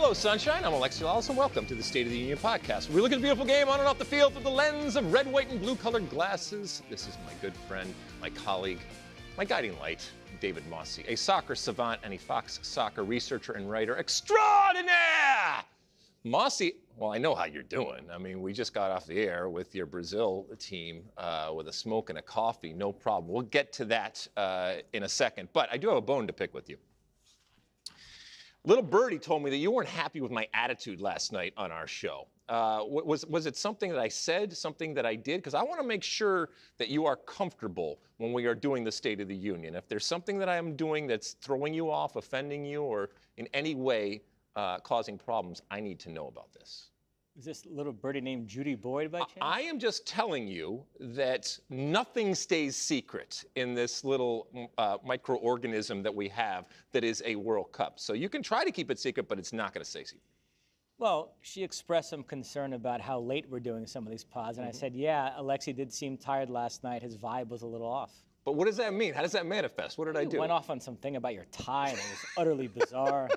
Hello, sunshine. I'm Alexi, Lalas, and welcome to the State of the Union podcast. We look at a beautiful game on and off the field through the lens of red, white, and blue-colored glasses. This is my good friend, my colleague, my guiding light, David Mossy, a soccer savant and a Fox soccer researcher and writer extraordinaire. Mossy, well, I know how you're doing. I mean, we just got off the air with your Brazil team with a smoke and a coffee, no problem. We'll get to that in a second, but I do have a bone to pick with you. Little Birdie told me that you weren't happy with my attitude last night on our show. Was it something that I said, something that I did? Because I want to make sure that you are comfortable when we are doing the State of the Union. If there's something that I am doing that's throwing you off, offending you, or in any way causing problems, I need to know about this. Is this little birdie named Judy Boyd by chance? I am just telling you that nothing stays secret in this little microorganism that we have that is a World Cup. So you can try to keep it secret, but it's not going to stay secret. Well, she expressed some concern about how late we're doing some of these pods, and I said, yeah, Alexi did seem tired last night. His vibe was a little off. But what does that mean? How does that manifest? What did I do? You went off on something about your tie, and it was utterly bizarre.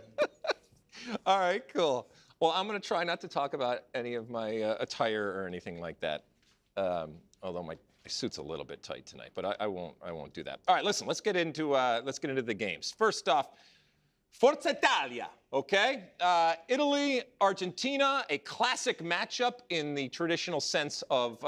All right, cool. Well, I'm going to try not to talk about any of my attire or anything like that, although my suit's a little bit tight tonight. But I won't do that. All right, listen. Let's get into the games. First off, Forza Italia. Okay, Italy, Argentina, a classic matchup in the traditional sense of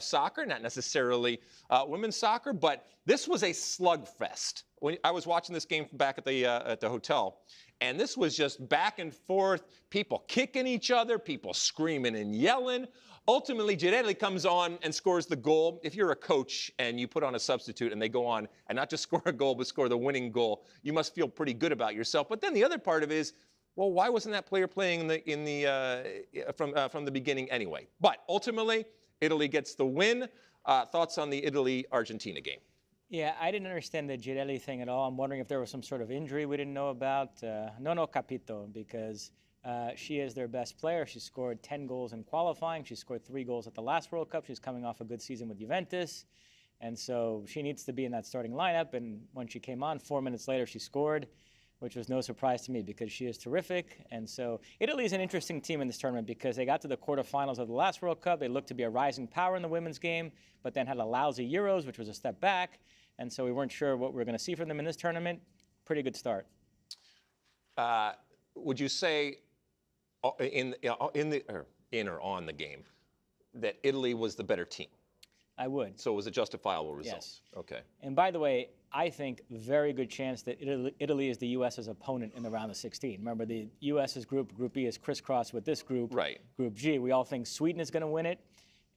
soccer, not necessarily women's soccer, but this was a slugfest. When I was watching this game back at the hotel. And this was just back and forth, people kicking each other, people screaming and yelling. Ultimately, Girelli comes on and scores the goal. If you're a coach and you put on a substitute and they go on and not just score a goal, but score the winning goal, you must feel pretty good about yourself. But then the other part of it is, well, why wasn't that player playing from the beginning anyway? But ultimately, Italy gets the win. Thoughts on the Italy-Argentina game? Yeah, I didn't understand the Girelli thing at all. I'm wondering if there was some sort of injury we didn't know about. No capito, because she is their best player. She scored 10 goals in qualifying. She scored 3 goals at the last World Cup. She's coming off a good season with Juventus. And so she needs to be in that starting lineup. And when she came on, 4 minutes later, she scored, which was no surprise to me because she is terrific. And so Italy is an interesting team in this tournament because they got to the quarterfinals of the last World Cup. They looked to be a rising power in the women's game, but then had a lousy Euros, which was a step back. And so we weren't sure what we were going to see from them in this tournament. Pretty good start. Would you say in or on the game that Italy was the better team? I would. So it was a justifiable result? Yes. Okay. And by the way, I think very good chance that Italy is the U.S.'s opponent in the round of 16. Remember, the U.S.'s Group B is crisscrossed with this group, right. Group G. We all think Sweden is going to win it.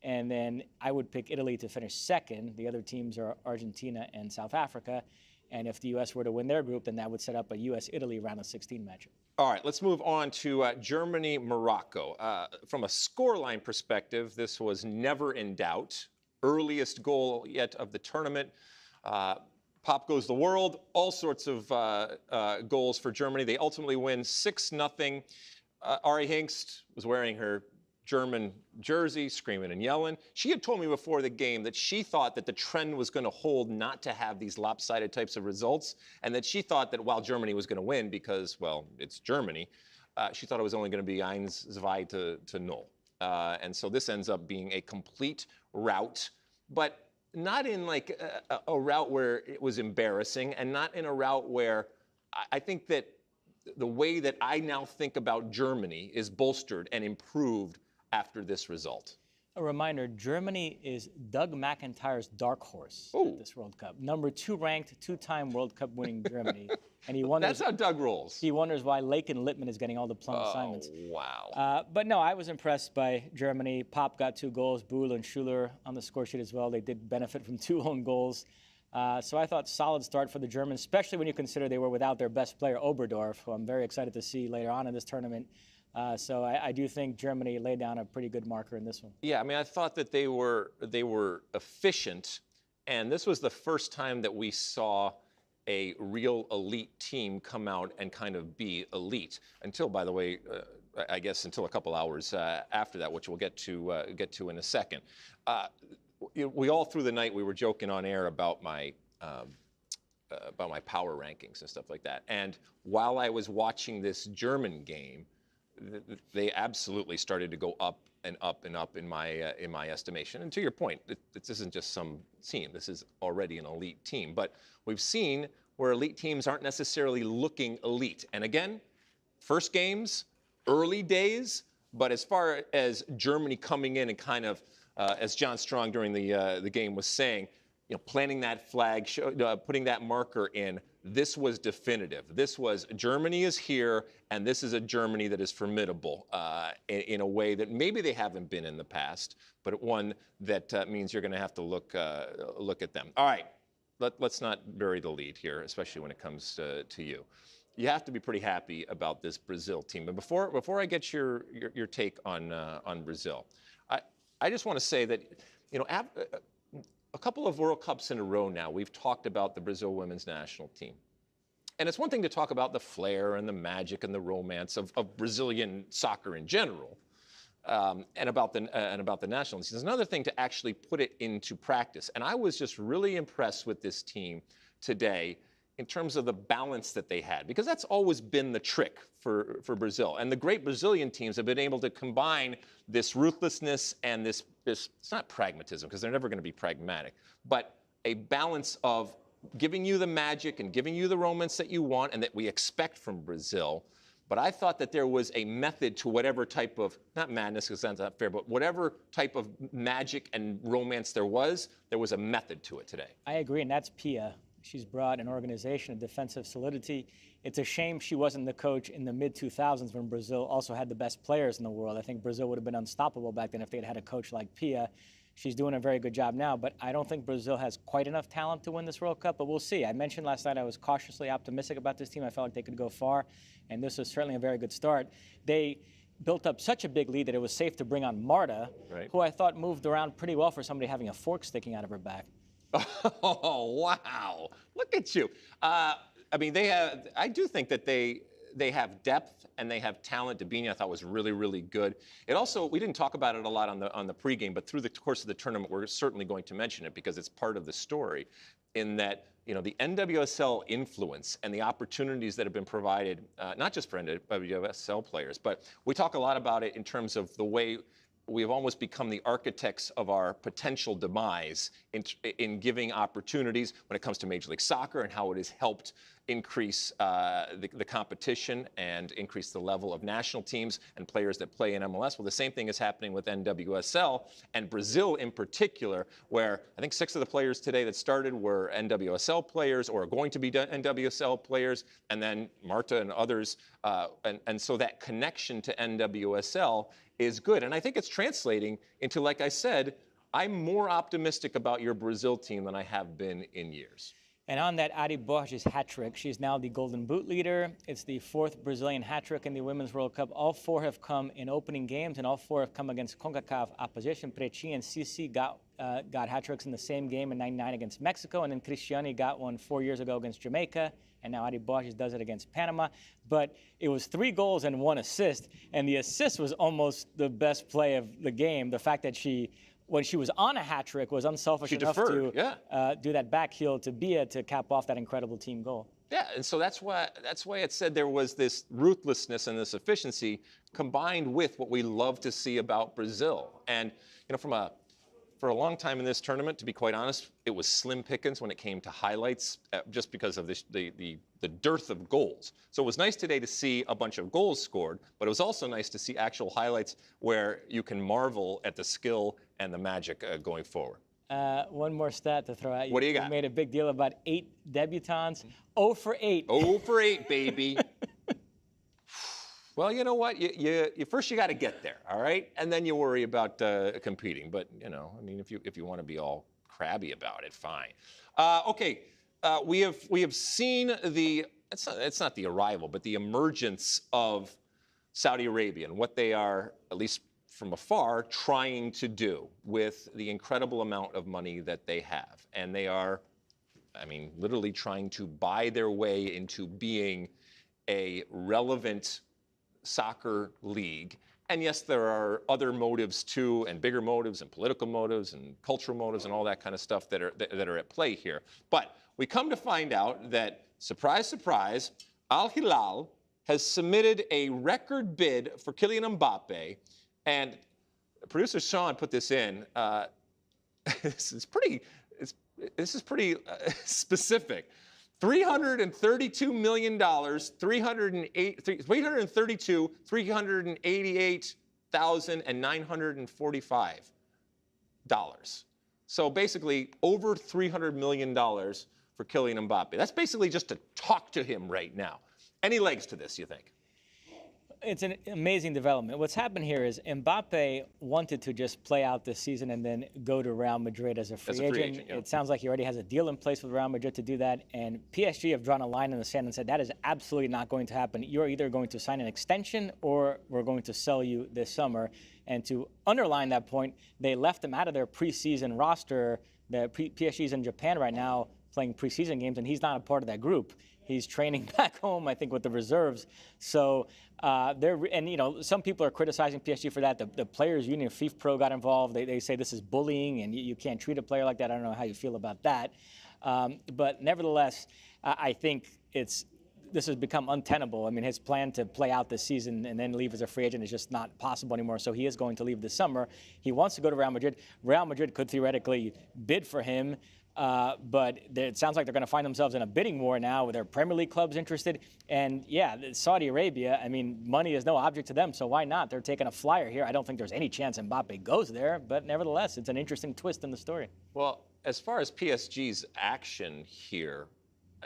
And then I would pick Italy to finish second. The other teams are Argentina and South Africa. And if the U.S. were to win their group, then that would set up a U.S.-Italy round of 16 matchup. All right, let's move on to Germany-Morocco. From a scoreline perspective, this was never in doubt. Earliest goal yet of the tournament. Pop goes the world. All sorts of goals for Germany. They ultimately win 6-0. Ari Hingst was wearing her German jersey, screaming and yelling. She had told me before the game that she thought that the trend was going to hold not to have these lopsided types of results, and that she thought that while Germany was going to win because, well, it's Germany, she thought it was only going to be 1-2 to 0. And so this ends up being a complete rout, but not in like a rout where it was embarrassing, and not in a rout where I think that the way that I now think about Germany is bolstered and improved after this result. A reminder, Germany is Doug McIntyre's dark horse at this World Cup. Number 2 ranked, 2-time World Cup winning Germany. And he wonders, that's how Doug rolls. He wonders why Laken Littman is getting all the plum assignments. Wow. But no, I was impressed by Germany. Pop got 2 goals, Buhl and Schuler on the score sheet as well. They did benefit from 2 own goals. So I thought solid start for the Germans, especially when you consider they were without their best player, Oberdorf, who I'm very excited to see later on in this tournament. So I do think Germany laid down a pretty good marker in this one. Yeah, I mean, I thought that they were efficient, and this was the first time that we saw a real elite team come out and kind of be elite. Until, by the way, I guess until a couple hours after that, which we'll get to in a second. We all through the night we were joking on air about my power rankings and stuff like that. And while I was watching this German game, they absolutely started to go up and up and up in my estimation. And to your point, this isn't just some team. This is already an elite team. But we've seen where elite teams aren't necessarily looking elite. And again, first games, early days. But as far as Germany coming in and kind of, as John Strong during the game was saying, planting that flag, putting that marker in, this was definitive. This was Germany is here, and this is a Germany that is formidable in a way that maybe they haven't been in the past, but one that means you're going to have to look at them. All right, let's not bury the lead here, especially when it comes to you. You have to be pretty happy about this Brazil team. But before I get your take on Brazil, I just want to say that a couple of World Cups in a row now, we've talked about the Brazil women's national team. And it's one thing to talk about the flair and the magic and the romance of Brazilian soccer in general, and about the national team. It's another thing to actually put it into practice. And I was just really impressed with this team today in terms of the balance that they had, because that's always been the trick for Brazil. And the great Brazilian teams have been able to combine this ruthlessness and this it's not pragmatism, because they're never going to be pragmatic, but a balance of giving you the magic and giving you the romance that you want and that we expect from Brazil. But I thought that there was a method to whatever type of, not madness because that's not fair, but whatever type of magic and romance there was a method to it today. I agree, and that's Pia. She's brought an organization of defensive solidity. It's a shame she wasn't the coach in the mid-2000s when Brazil also had the best players in the world. I think Brazil would have been unstoppable back then if they'd had a coach like Pia. She's doing a very good job now, but I don't think Brazil has quite enough talent to win this World Cup, but we'll see. I mentioned last night I was cautiously optimistic about this team. I felt like they could go far, and this was certainly a very good start. They built up such a big lead that it was safe to bring on Marta, right, who I thought moved around pretty well for somebody having a fork sticking out of her back. Oh, wow. Look at you. I mean, I do think that they have depth and they have talent. Dabini, I thought, was really, really good. It also, we didn't talk about it a lot on the pregame, but through the course of the tournament, we're certainly going to mention it because it's part of the story in that, the NWSL influence and the opportunities that have been provided, not just for NWSL players, but we talk a lot about it in terms of the way we have almost become the architects of our potential demise in giving opportunities when it comes to Major League Soccer and how it has helped increase the competition and increase the level of national teams and players that play in MLS. Well, the same thing is happening with NWSL and Brazil in particular, where I think 6 of the players today that started were NWSL players or are going to be NWSL players, and then Marta and others. And so that connection to NWSL is good. And I think it's translating into, like I said, I'm more optimistic about your Brazil team than I have been in years. And on that Ari Borges hat trick, she's now the Golden Boot leader. It's the 4th Brazilian hat trick in the Women's World Cup. All 4 have come in opening games, and all 4 have come against CONCACAF opposition. Pretinha and Cici got hat tricks in the same game in '99 against Mexico, and then Cristiane got one 4 years ago against Jamaica, and now Ari Borges does it against Panama. But it was 3 goals and 1 assist, and the assist was almost the best play of the game. The fact that when she was on a hat trick, was unselfish enough to do that back heel to Bia to cap off that incredible team goal. Yeah, and so that's why it said there was this ruthlessness and this efficiency combined with what we love to see about Brazil. And for a long time in this tournament, to be quite honest, it was slim pickings when it came to highlights, just because of the dearth of goals. So it was nice today to see a bunch of goals scored, but it was also nice to see actual highlights where you can marvel at the skill and the magic going forward. One more stat to throw at you. What do you got? You made a big deal about 8 debutants. 0 for 8. 0 for 8, baby. Well, you know what? You first you got to get there, all right, and then you worry about competing. But I mean, if you want to be all crabby about it, fine. Okay, we have seen it's not the arrival, but the emergence of Saudi Arabia and what they are, at least from afar, trying to do with the incredible amount of money that they have, and they are, I mean, literally trying to buy their way into being a relevant soccer league. And yes, there are other motives too, and bigger motives and political motives and cultural motives and all that kind of stuff that are at play here. But we come to find out that, surprise, surprise, Hilal has submitted a record bid for Kylian Mbappe, and producer Sean put this in. This is pretty specific. $332 million, $388,945. So basically over $300 million for Kylian Mbappe. That's basically just to talk to him right now. Any legs to this, you think? It's an amazing development. What's happened here is Mbappe wanted to just play out this season and then go to Real Madrid as a free agent. Yeah. It sounds like he already has a deal in place with Real Madrid to do that. And PSG have drawn a line in the sand and said that is absolutely not going to happen. You're either going to sign an extension or we're going to sell you this summer. And to underline that point, they left him out of their preseason roster. PSG's in Japan right now playing preseason games, and he's not a part of that group. He's training back home, I think, with the reserves. So some people are criticizing PSG for that. The Players Union, FIFPro, got involved. They say this is bullying, and you can't treat a player like that. I don't know how you feel about that. But nevertheless, I think this has become untenable. I mean, his plan to play out this season and then leave as a free agent is just not possible anymore. So he is going to leave this summer. He wants to go to Real Madrid. Real Madrid could theoretically bid for him. But it sounds like they're going to find themselves in a bidding war now with their Premier League clubs interested. And, yeah, Saudi Arabia, I mean, money is no object to them, so why not? They're taking a flyer here. I don't think there's any chance Mbappe goes there, but nevertheless, it's an interesting twist in the story. Well, as far as PSG's action here,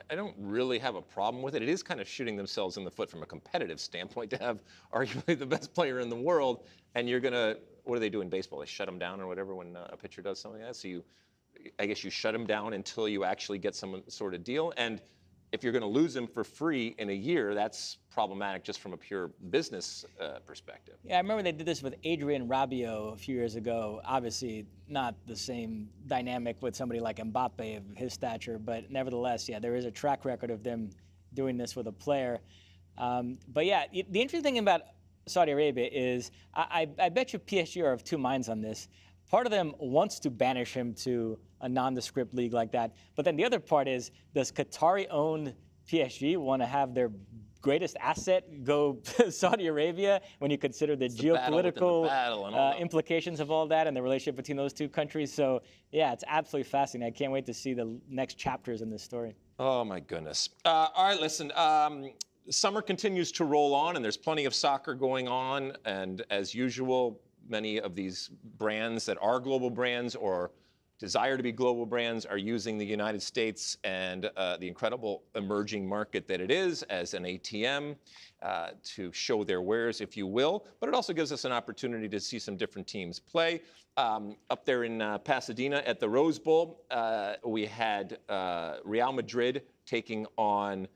I don't really have a problem with it. It is kind of shooting themselves in the foot from a competitive standpoint to have arguably the best player in the world, and you're going to, what do they do in baseball? They shut them down or whatever when a pitcher does something like that. So I guess you shut him down until you actually get some sort of deal. And if you're going to lose him for free in a year, that's problematic just from a pure business perspective. Yeah, I remember they did this with Adrian Rabiot a few years ago. Obviously, not the same dynamic with somebody like Mbappe of his stature, but nevertheless, yeah, there is a track record of them doing this with a player. But yeah, the interesting thing about Saudi Arabia is I bet you PSG are of two minds on this. Part of them wants to banish him to a nondescript league like that. But then the other part is, does Qatari-owned PSG want to have their greatest asset go to Saudi Arabia when you consider the geopolitical implications of all that and the relationship between those two countries? So, yeah, it's absolutely fascinating. I can't wait to see the next chapters in this story. Oh, my goodness. All right, listen. Summer continues to roll on, and there's plenty of soccer going on. And as usual, many of these brands that are global brands or desire to be global brands are using the United States and the incredible emerging market that it is as an ATM to show their wares, if you will. But it also gives us an opportunity to see some different teams play. Up there in Pasadena at the Rose Bowl, we had Real Madrid taking on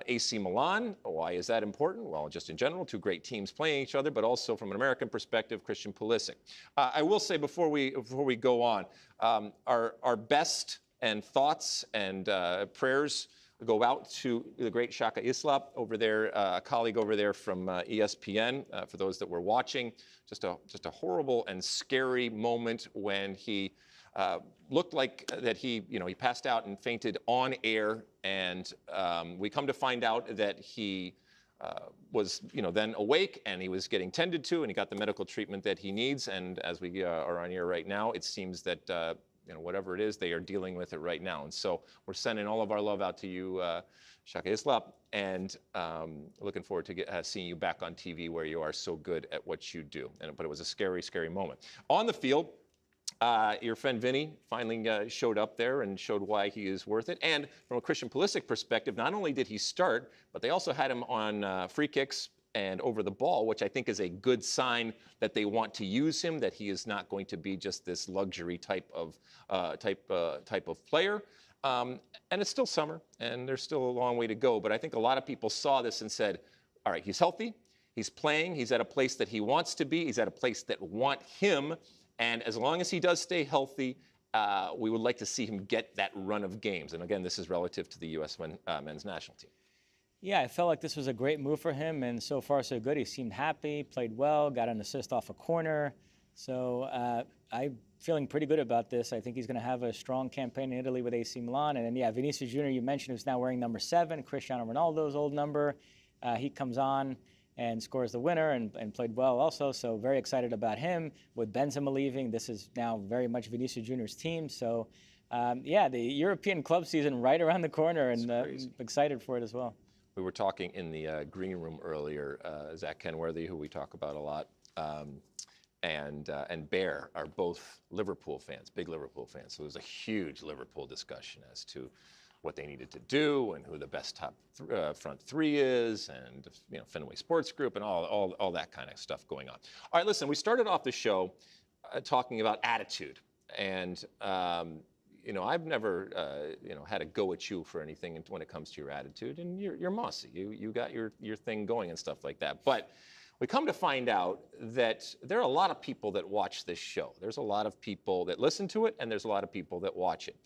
AC Milan. Why is that important? Well, just in general, two great teams playing each other, but also from an American perspective, Christian Pulisic. I will say before we go on, our best and thoughts and prayers go out to the great Shaka Islap over there, a colleague over there from ESPN. For those that were watching, just a horrible and scary moment when he looked like that he passed out and fainted on air, and we come to find out that he was then awake and he was getting tended to, and he got the medical treatment that he needs. And as we are on air right now, it seems that whatever it is, they are dealing with it right now. And so we're sending all of our love out to you, Shaka Islap, and looking forward to seeing you back on TV where you are so good at what you do. But it was a scary, scary moment. On the field, your friend Vinny finally showed up there and showed why he is worth it. And from a Christian Pulisic perspective, not only did he start, but they also had him on free kicks and over the ball, which I think is a good sign that they want to use him, that he is not going to be just this luxury type of player. And it's still summer, and there's still a long way to go. But I think a lot of people saw this and said, all right, he's healthy, he's playing, he's at a place that he wants to be, he's at a place that want him. And as long as he does stay healthy, we would like to see him get that run of games. And again, this is relative to the U.S. men's national team. Yeah, I felt like this was a great move for him, and so far so good. He seemed happy, played well, got an assist off a corner. So I'm feeling pretty good about this. I think he's going to have a strong campaign in Italy with AC Milan. And then, yeah, Vinicius Jr., you mentioned, who's now wearing number 7, Cristiano Ronaldo's old number. he comes on and scores the winner and played well also. So very excited about him. With Benzema leaving, this is now very much Vinicius Junior's team. So yeah, the European club season right around the corner, and excited for it as well. We were talking in the green room earlier. Zach Kenworthy, who we talk about a lot, and Bear are both Liverpool fans, big Liverpool fans. So there's a huge Liverpool discussion as to what they needed to do and who the best top front three is, and Fenway Sports Group and all that kind of stuff going on. All right, listen, we started off the show talking about attitude, and I've never had a go at you for anything when it comes to your attitude, and you're Mossy. You got your thing going and stuff like that. But we come to find out that there are a lot of people that watch this show. There's a lot of people that listen to it, and there's a lot of people that watch it.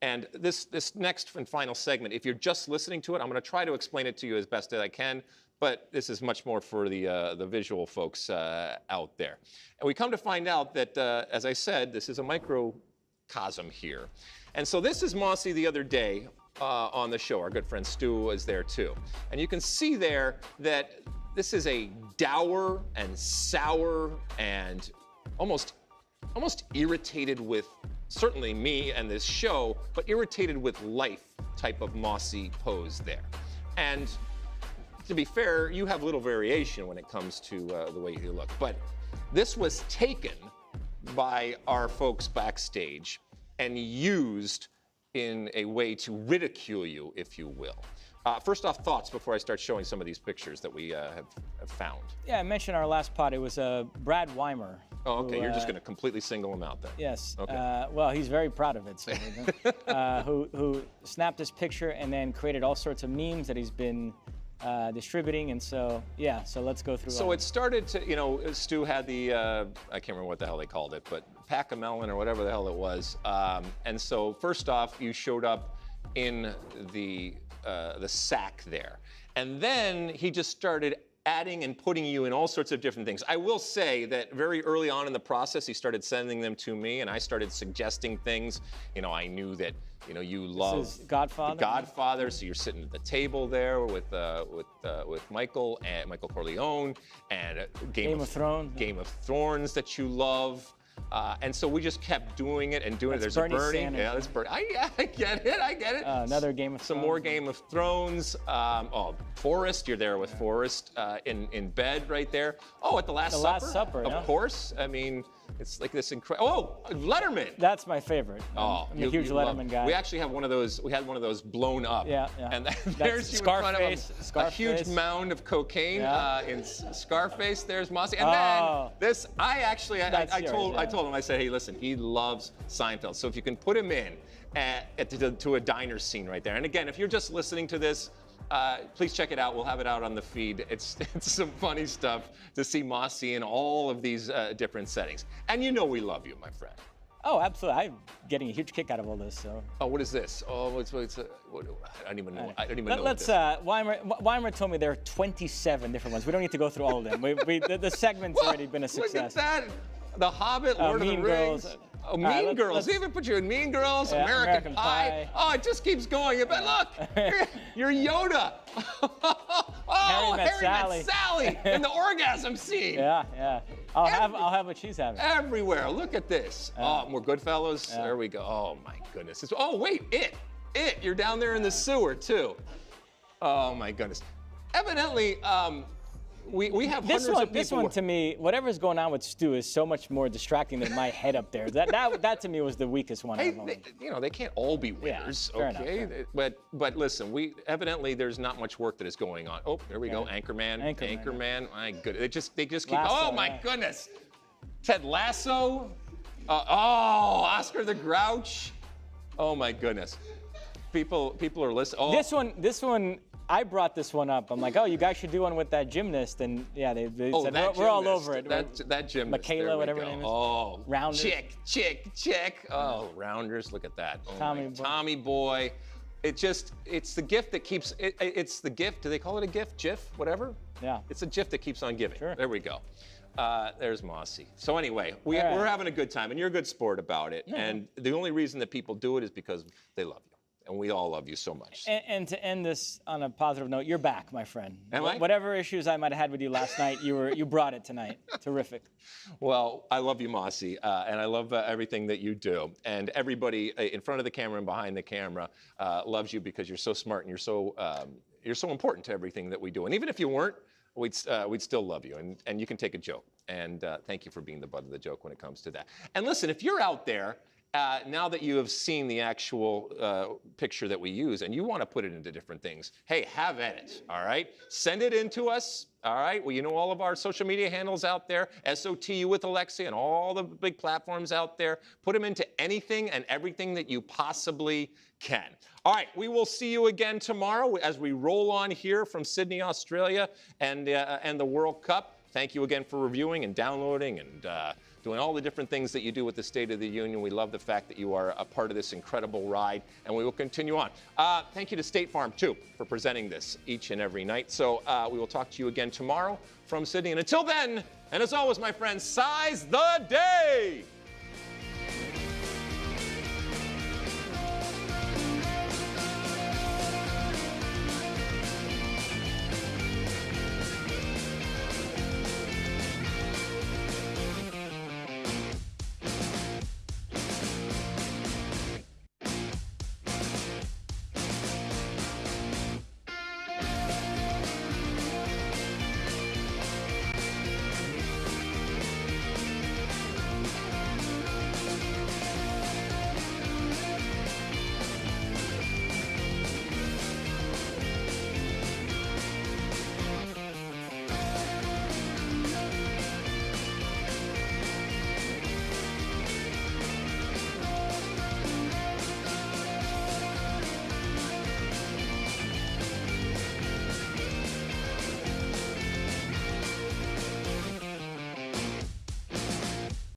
And this next and final segment, if you're just listening to it, I'm going to try to explain it to you as best as I can, but this is much more for the visual folks out there. And we come to find out that, as I said, this is a microcosm here. And so this is Mossy the other day on the show. Our good friend Stu was there too. And you can see there that this is a dour and sour and almost irritated with, certainly me and this show, but irritated with life type of Mossy pose there. And to be fair, you have little variation when it comes to the way you look. But this was taken by our folks backstage and used in a way to ridicule you, if you will. First off, thoughts before I start showing some of these pictures that we have found. Yeah, I mentioned our last pod. It was Brad Weimer. Oh, okay. You're just going to completely single him out then. Yes. Okay. Well, he's very proud of it. So, who snapped this picture and then created all sorts of memes that he's been distributing, and so yeah. So let's go through. So it started to, Stu had the I can't remember what the hell they called it, but pack-a-melon or whatever the hell it was. And so first off, you showed up in the sack there, and then he just started adding and putting you in all sorts of different things. I will say that very early on in the process, he started sending them to me, and I started suggesting things. I knew that you love this is Godfather. The Godfather, so you're sitting at the table there with Michael Corleone, and Game of Thrones. Game of Thrones that you love. And so we just kept doing it and doing it. There's Bernie a Bernie. Sanders. Yeah, that's Bernie. I get it. Another Game of Thrones. Some more Game of Thrones. Forrest, you're there with Forrest in bed right there. Oh, at the Last Supper. Last Supper, Of course. I mean, it's like this incredible. Oh, Letterman. That's my favorite. I'm a huge Letterman guy. We actually have one of those. We had one of those blown up. Yeah. And there's you in front of a huge mound of cocaine in Scarface. There's Mossy. And then this, I told him, I said, hey, listen, he loves Seinfeld. So if you can put him in to a diner scene right there. And again, if you're just listening to this, please check it out. We'll have it out on the feed. It's some funny stuff to see Mossy in all of these different settings. And we love you, my friend. Oh, absolutely. I'm getting a huge kick out of all this. So. Oh, what is this? Oh, I don't even know. I don't even know. Let's. Weimer told me there are 27 different ones. We don't need to go through all of them. The segment's already been a success. Look at that. The Hobbit, Lord of the Rings. Oh, Mean Girls. They even put you in Mean Girls, American Pie. Oh, it just keeps going. But look, you're Yoda. Harry met Sally in the orgasm scene. Yeah. I'll have what she's having. Everywhere. Look at this. More Goodfellas. There we go. Oh my goodness. Wait, it. You're down there in the sewer too. Oh my goodness. Evidently, we have hundreds of people. This one to me, whatever's going on with Stu is so much more distracting than my head up there. That to me was the weakest one. Hey, they can't all be winners, fair okay? Enough. But listen, evidently there's not much work that is going on. Oh, there we go, Anchorman. My goodness, they just keep. Lasso, my goodness, Ted Lasso. Oscar the Grouch. Oh my goodness, people are listening. Oh. This one. I brought this one up. I'm like, you guys should do one with that gymnast. And yeah, they said, we're all over it. That gymnast. Michaela, whatever her name is. Oh, Rounders. Chick. Oh, Rounders, look at that. Oh, Tommy Boy. It's the gift that keeps, it's the gift. Do they call it a gift? GIF? Whatever? Yeah. It's a gift that keeps on giving. Sure. There we go. There's Mossy. So anyway, we're having a good time, and you're a good sport about it. Yeah. And the only reason that people do it is because they love you. And we all love you so much. And to end this on a positive note, you're back, my friend. Am I? Whatever issues I might have had with you last night, you brought it tonight. Terrific. Well, I love you, Mossy, and I love everything that you do. And everybody in front of the camera and behind the camera loves you because you're so smart and you're so important to everything that we do. And even if you weren't, we'd still love you. And you can take a joke. And thank you for being the butt of the joke when it comes to that. And listen, if you're out there, now that you have seen the actual picture that we use and you want to put it into different things, hey, have at it, all right? Send it in to us, all right? Well, you know all of our social media handles out there, SOTU with Alexi and all the big platforms out there. Put them into anything and everything that you possibly can. All right, we will see you again tomorrow as we roll on here from Sydney, Australia, and the World Cup. Thank you again for reviewing and downloading and doing all the different things that you do with the State of the Union. We love the fact that you are a part of this incredible ride, and we will continue on. Thank you to State Farm, too, for presenting this each and every night. So we will talk to you again tomorrow from Sydney. And until then, and as always, my friends, size the day!